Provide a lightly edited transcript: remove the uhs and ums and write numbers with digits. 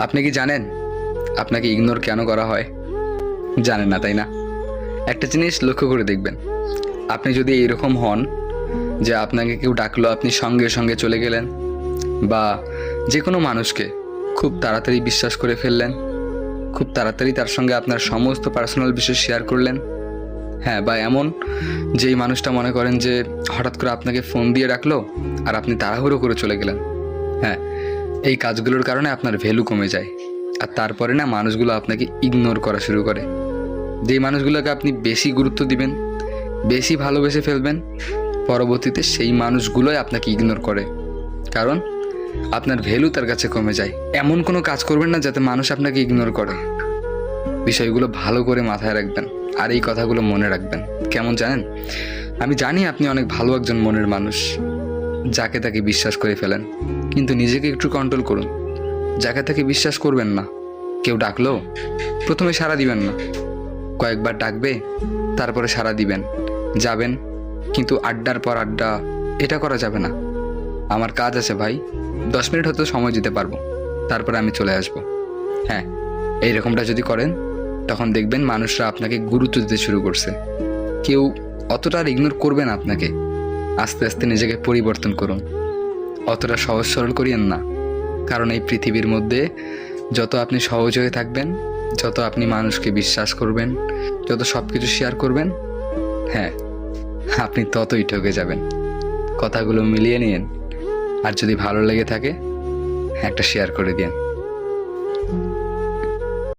আপনি কি জানেন আপনাকে ইগনোর কেন করা হয়? জানেন না, তাই না? একটা জিনিস লক্ষ্য করে দেখবেন, আপনি যদি এইরকম হন যে আপনাকে কেউ ডাকলো, আপনি সঙ্গে সঙ্গে চলে গেলেন, বা যে কোনো মানুষকে খুব তাড়াতাড়ি বিশ্বাস করে ফেললেন, খুব তাড়াতাড়ি তার সঙ্গে আপনার সমস্ত পার্সোনাল বিষয় শেয়ার করলেন, হ্যাঁ, বা এমন যেই মানুষটা মনে করেন যে হঠাৎ করে আপনাকে ফোন দিয়ে ডাকলো আর আপনি তাড়াহুড়ো করে চলে গেলেন, হ্যাঁ, এই কাজগুলোর কারণে আপনার ভ্যালু কমে যায়। আর তারপরে না মানুষগুলো আপনাকে ইগনোর করা শুরু করে। যেই মানুষগুলোকে আপনি বেশি গুরুত্ব দিবেন, বেশি ভালোবেসে ফেলবেন, পরবর্তীতে সেই মানুষগুলোই আপনাকে ইগনোর করে, কারণ আপনার ভ্যালু তার কাছে কমে যায়। এমন কোনো কাজ করবেন না যাতে মানুষ আপনাকে ইগনোর করে। বিষয়গুলো ভালো করে মাথায় রাখবেন আর এই কথাগুলো মনে রাখবেন। কেমন জানেন, আমি জানি আপনি অনেক ভালো একজন মনের মানুষ, যাকে তাকে বিশ্বাস করে ফেলেন, কিন্তু নিজেকে একটু কন্ট্রোল করুন। যাকে তাকে বিশ্বাস করবেন না। কেউ ডাকলো, প্রথমে সাড়া দিবেন না, কয়েকবার ডাকবে, তারপরে সাড়া দিবেন, যাবেন, কিন্তু আড্ডার পর আড্ডা এটা করা যাবে না। আমার কাজ আছে ভাই, 10 মিনিট হয়তো সময় দিতে পারবো, তারপরে আমি চলে আসব। হ্যাঁ, এইরকমটা যদি করেন তখন দেখবেন মানুষরা আপনাকে গুরুত্ব দিতে শুরু করছে। কেউ অতটা আর ইগনোর করবে না আপনাকে। আস্তে আস্তে নিজেকে পরিবর্তন করুন, অতটা সহজ সরল করিয়েন না। কারণ এই পৃথিবীর মধ্যে যত আপনি সহজ হয়ে থাকবেন, যত আপনি মানুষকে বিশ্বাস করবেন, যত সব কিছু শেয়ার করবেন, হ্যাঁ, আপনি ততই ঠকে যাবেন। কথাগুলো মিলিয়ে নিন, আর যদি ভালো লেগে থাকে একটা শেয়ার করে দিন।